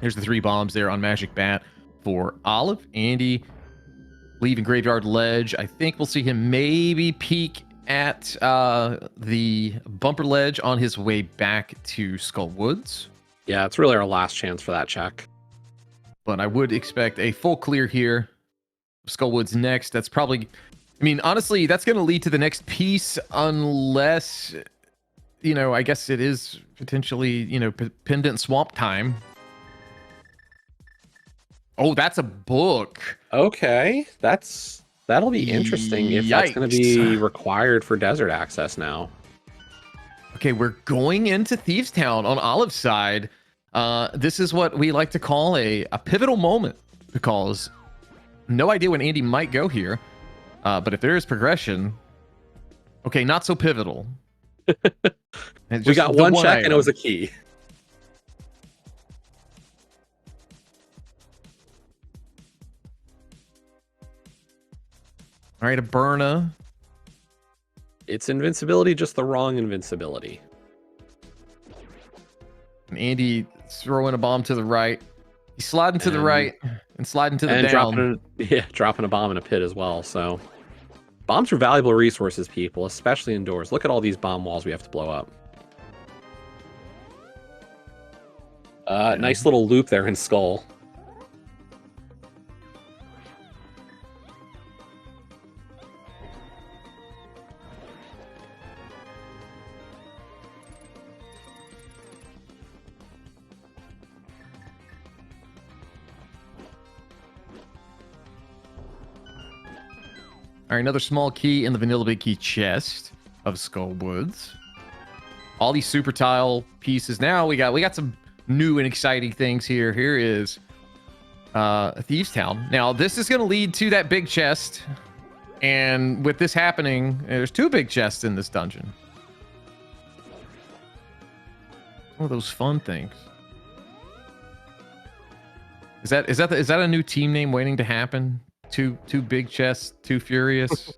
Here's the 3 bombs there on Magic Bat for Olive. Andy leaving Graveyard Ledge. I think we'll see him maybe peek at the bumper ledge on his way back to Skull Woods. Yeah, it's really our last chance for that check. But I would expect a full clear here. Skull Woods next. That's probably... I mean, honestly, that's going to lead to the next piece unless, I guess it is potentially, Pendant Swamp time. Oh, that's a book. Okay, that'll be interesting if that's going to be required for desert access now. Okay, we're going into Thievestown on Olive's side. This is what we like to call a pivotal moment, because no idea when Andy might go here. But if there is progression, okay, not so pivotal. We got one check item. And it was a key. All right, a Burna. It's invincibility, just the wrong invincibility. And Andy throwing a bomb to the right. He's sliding to the right and sliding to the down. Dropping a bomb in a pit as well. So bombs are valuable resources, people, especially indoors. Look at all these bomb walls we have to blow up. Nice little loop there in Skull. All right, another small key in the Vanilla Big Key chest of Skull Woods. All these super tile pieces. Now we got some new and exciting things here. Here is Thievestown. Now this is going to lead to that big chest, and with this happening, there's 2 big chests in this dungeon. One of those fun things. Is that a new team name waiting to happen? Two big chests, 2Furious.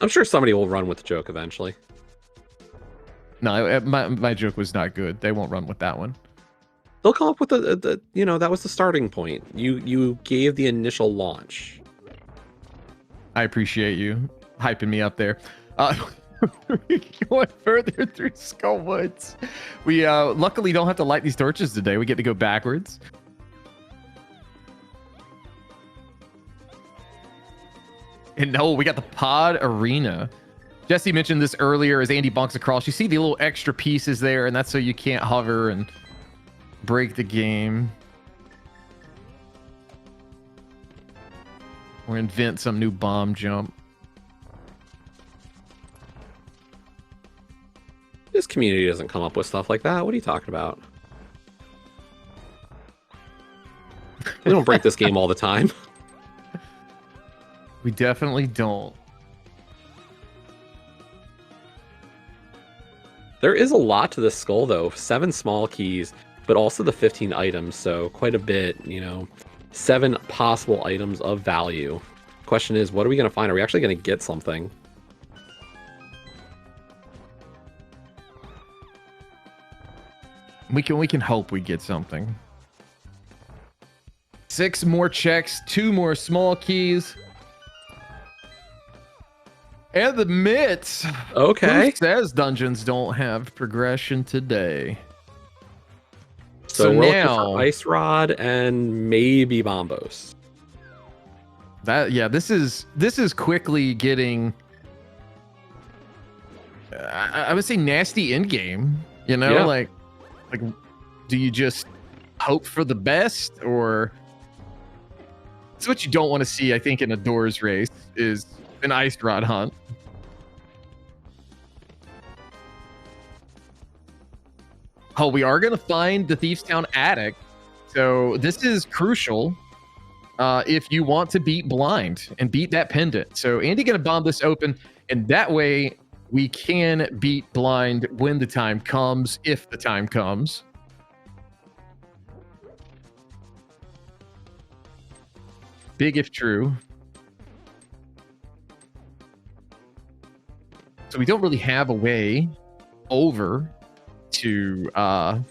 I'm sure somebody will run with the joke eventually. No, my joke was not good. They won't run with that one. They'll come up with the that was the starting point. You gave the initial launch. I appreciate you hyping me up there. Going further through Skull Woods. We luckily don't have to light these torches today. We get to go backwards. And no, we got the pod arena. Jesse mentioned this earlier as Andy bonks across. You see the little extra pieces there, and that's so you can't hover and break the game. Or invent some new bomb jump. This community doesn't come up with stuff like that. What are you talking about? We don't break this game all the time. We definitely don't. There is a lot to this skull, though. 7 small keys, but also the 15 items, so quite a bit, 7 possible items of value. Question is, what are we going to find? Are we actually going to get something? We can hope we get something. 6 more checks, 2 more small keys. And the mitts. Okay. Who says dungeons don't have progression today? So we're looking now, for Ice Rod and maybe Bombos. This is quickly getting, I would say, nasty end game. Yeah. Like, do you just hope for the best, or it's what you don't want to see? I think in a doors race is an ice rod hunt. Oh, we are going to find the Thievestown attic. So this is crucial if you want to beat blind and beat that pendant. So Andy going to bomb this open, and that way we can beat blind when the time comes, if the time comes. Big if true. So we don't really have a way over to the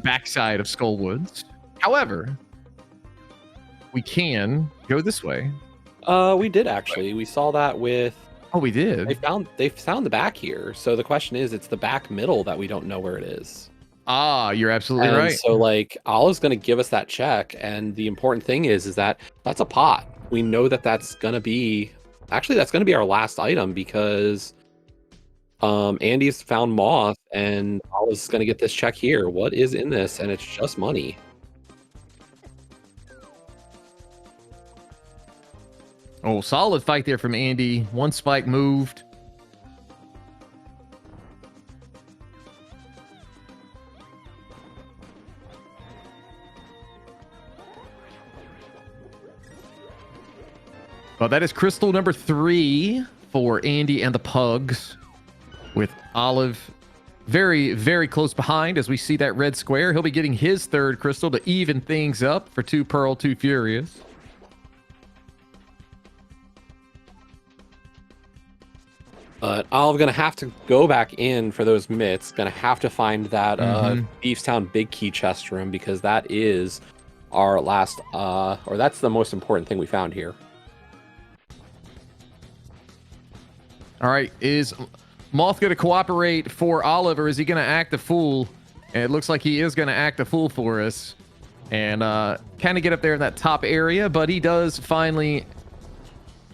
backside of Skullwoods. However, we can go this way. We did actually. We saw that with. Oh, we did. They found the back here. So the question is, it's the back middle that we don't know where it is. Ah, you're absolutely and right. So like Olive's going to give us that check, and the important thing is that that's a pot. We know that that's going to be our last item because Andy's found moth, and Olive's going to get this check here. What is in this? And it's just money. Oh, solid fight there from Andy. One spike moved. Well, that is crystal number 3 for Andy and the Pugs, with Olive very, very close behind as we see that red square. He'll be getting his 3rd crystal to even things up for 2Pearl2Furious. But Olive gonna have to go back in for those mitts. Gonna have to find that Thievestown big key chest room, because that is our last, or that's the most important thing we found here. All right, is Moth going to cooperate for Olive, or is he going to act a fool? And it looks like he is going to act a fool for us and kind of get up there in that top area, but he does finally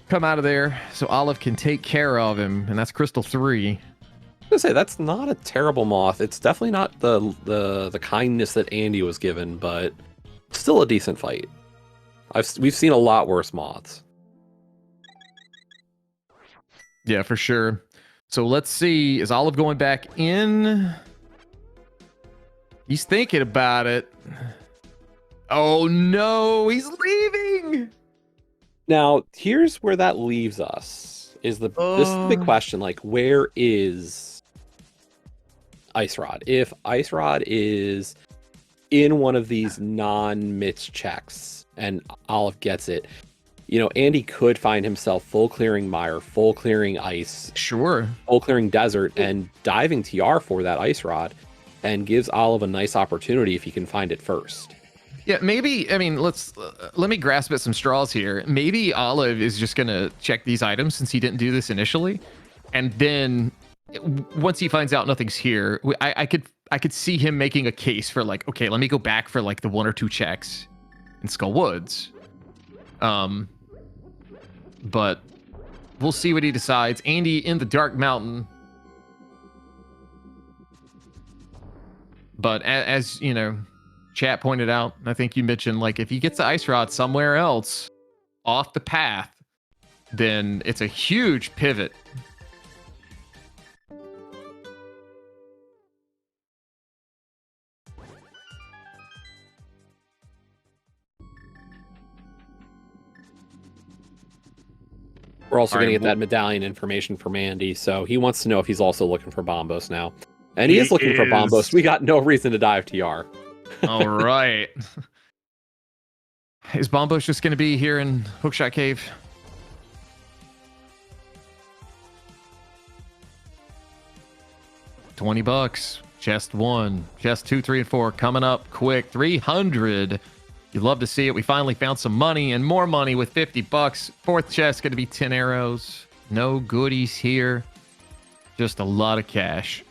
come out of there so Olive can take care of him, and that's crystal 3. I was gonna say, that's not a terrible moth. It's definitely not the kindness that Andy was given, but still a decent fight. We've seen a lot worse moths. Yeah, for sure. So let's see. Is Olive going back in? He's thinking about it. Oh no, he's leaving. Now, here's where that leaves us. This is the big question. Like, where is Ice Rod? If Ice Rod is in one of these non-mitts checks and Olive gets it, Andy could find himself full clearing mire, full clearing ice, sure, full clearing desert, and diving TR for that Ice Rod, and gives Olive a nice opportunity if he can find it first. Yeah, maybe. I mean, let me grasp at some straws here. Maybe Olive is just gonna check these items since he didn't do this initially, and then once he finds out nothing's here, I could see him making a case for like, okay, let me go back for like the 1 or 2 checks in Skullwoods. But we'll see what he decides. Andy in the Dark Mountain. But as you know, chat pointed out, I think you mentioned, like, if he gets the Ice Rod somewhere else off the path, then it's a huge pivot. We're also All going to right, get that medallion information from Andy, so he wants to know if he's also looking for Bombos now. And he He is looking for Bombos. is. We got no reason to dive TR. All right. Is Bombos just going to be here in Hookshot Cave? $20. Chest 1, chest 2, 3, and 4 coming up quick. 300. You'd love to see it. We finally found some money and more money with $50. Fourth chest going to be 10 arrows. No goodies here. Just a lot of cash.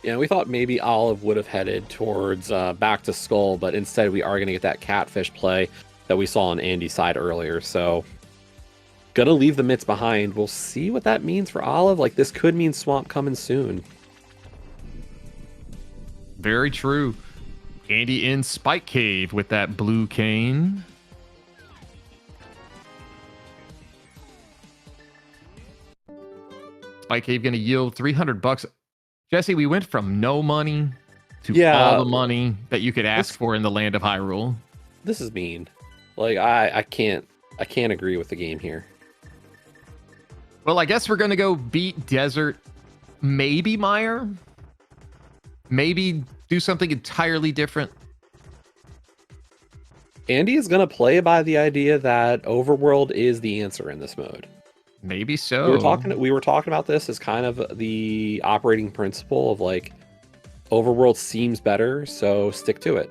Yeah, we thought maybe Olive would have headed towards back to Skull, but instead we are going to get that catfish play that we saw on Andy's side earlier. So, gonna leave the mitts behind. We'll see what that means for Olive. Like, this could mean Swamp coming soon. Very true. Andy in Spike Cave with that blue cane. Spike Cave going to yield $300. Jesse, we went from no money to all the money that you could ask for in the land of Hyrule. This is mean. Like, I can't agree with the game here. Well, I guess we're going to go beat Desert, maybe Meyer. Maybe do something entirely different. Andy is going to play by the idea that Overworld is the answer in this mode. Maybe so. We were talking about this as kind of the operating principle of like, Overworld seems better, so stick to it.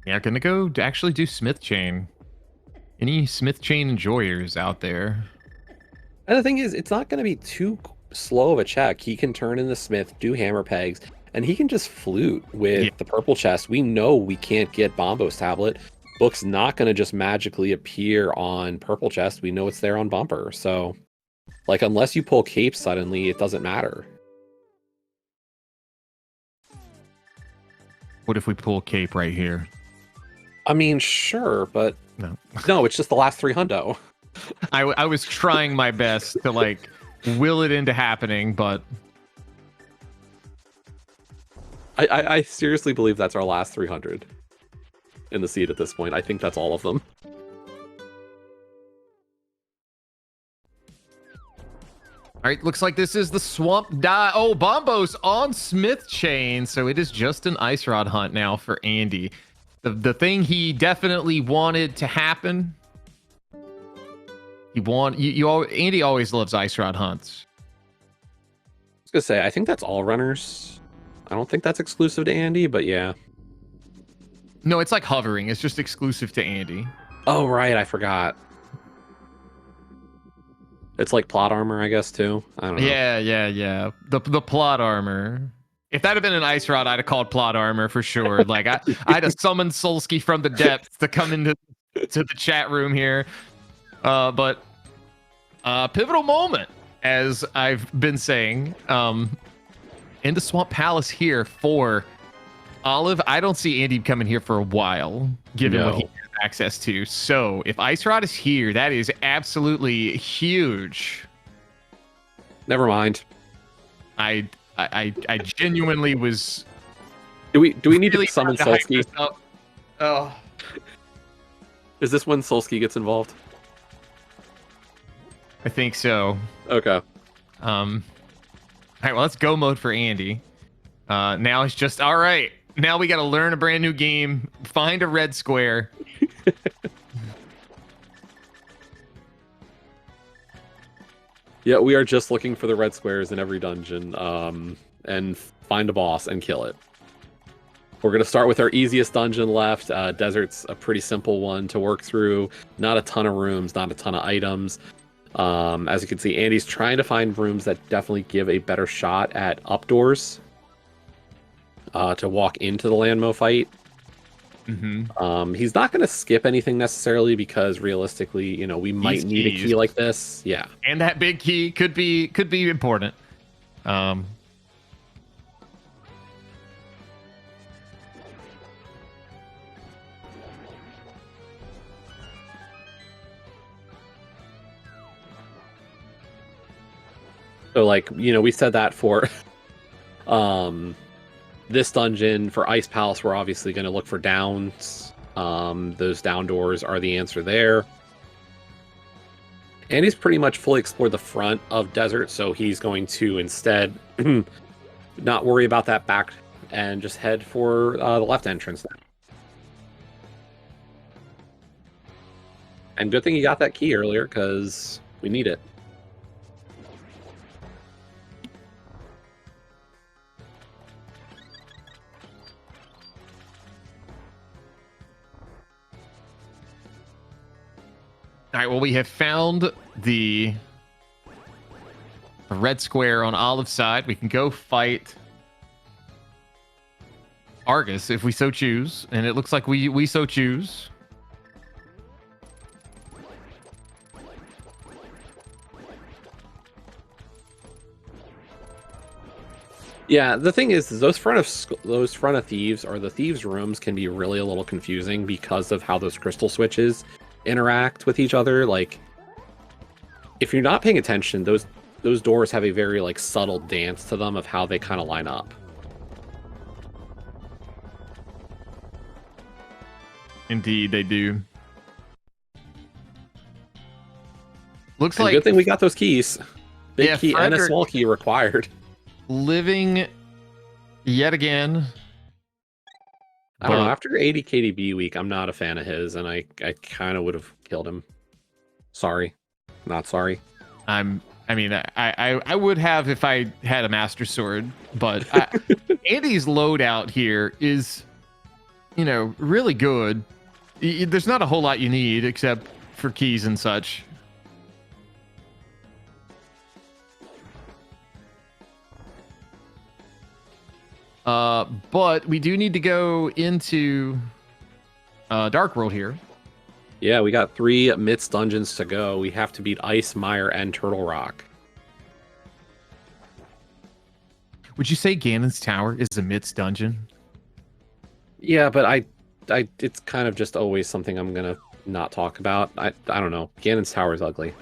Yeah, gonna go to actually do Smith Chain. Any Smith Chain enjoyers out there? And the thing is, it's not going to be too slow of a check. He can turn in the Smith, do hammer pegs, and he can just flute with the purple chest. We know we can't get Bombo's tablet. Book's not going to just magically appear on purple chest. We know it's there on bumper. So, like, unless you pull cape suddenly, it doesn't matter. What if we pull cape right here? I mean, sure, but no, it's just the last 3 hundo. I was trying my best to like will it into happening, but I seriously believe that's our last 300 in the seed at this point. I think that's all of them. All right, looks like this is the swamp die. Oh, Bombo's on Smith Chain, so it is just an ice rod hunt now for Andy. The thing he definitely wanted to happen. Andy always loves ice rod hunts. I was gonna say, I think that's all runners. I don't think that's exclusive to Andy, but yeah. No, it's like hovering. It's just exclusive to Andy. Oh, right. I forgot. It's like plot armor, I guess, too. I don't know. Yeah. The plot armor. If that had been an ice rod, I'd have called plot armor for sure. Like I'd have summoned Solsky from the depths to come into the chat room here. But pivotal moment, as I've been saying, in the Swamp Palace here for Olive. I don't see Andy coming here for a while, given what he has access to. So if Ice Rod is here, that is absolutely huge. Never mind. I genuinely was. Do we need really to summon trying to hype Solsky? this up. Oh, Is this when Solsky gets involved? I think so. Okay. All right, well, let's go mode for Andy. Now it's just all right. Now we got to learn a brand new game, find a red square. Yeah, we are just looking for the red squares in every dungeon, and find a boss and kill it. We're going to start with our easiest dungeon left. Desert's a pretty simple one to work through. Not a ton of rooms, not a ton of items. As you can see, Andy's trying to find rooms that definitely give a better shot at up doors to walk into the Landmo fight. Mm-hmm. He's not going to skip anything necessarily because realistically, you know, we might need a key like this. Yeah. And that big key could be important. So like, we said that for this dungeon. For Ice Palace, we're obviously going to look for downs. Those down doors are the answer there. And he's pretty much fully explored the front of Desert, so he's going to instead not worry about that back and just head for the left entrance now. And good thing you got that key earlier, because we need it. All right, well, we have found the red square on Olive's side. We can go fight Argus if we so choose, and it looks like we so choose. Yeah, the thing is those front of thieves, or the thieves' rooms, can be really a little confusing because of how those crystal switches interact with each other. Like, if you're not paying attention, those doors have a very like subtle dance to them of how they kind of line up. Indeed, they do. Looks And like good thing we got those keys. Big key and a Frederick small key required. living yet again. I don't know. After 80 KDB week, I'm not a fan of his, and I kind of would have killed him. Sorry, not sorry. I would have if I had a Master Sword, but Andy's loadout here is, really good. There's not a whole lot you need except for keys and such. But we do need to go into Dark World here. Yeah, we got 3 Mitts dungeons to go. We have to beat Ice, Mire, and Turtle Rock. Would you say Ganon's Tower is a Mitts dungeon? Yeah, but I it's kind of just always something I'm gonna not talk about. I don't know. Ganon's Tower is ugly.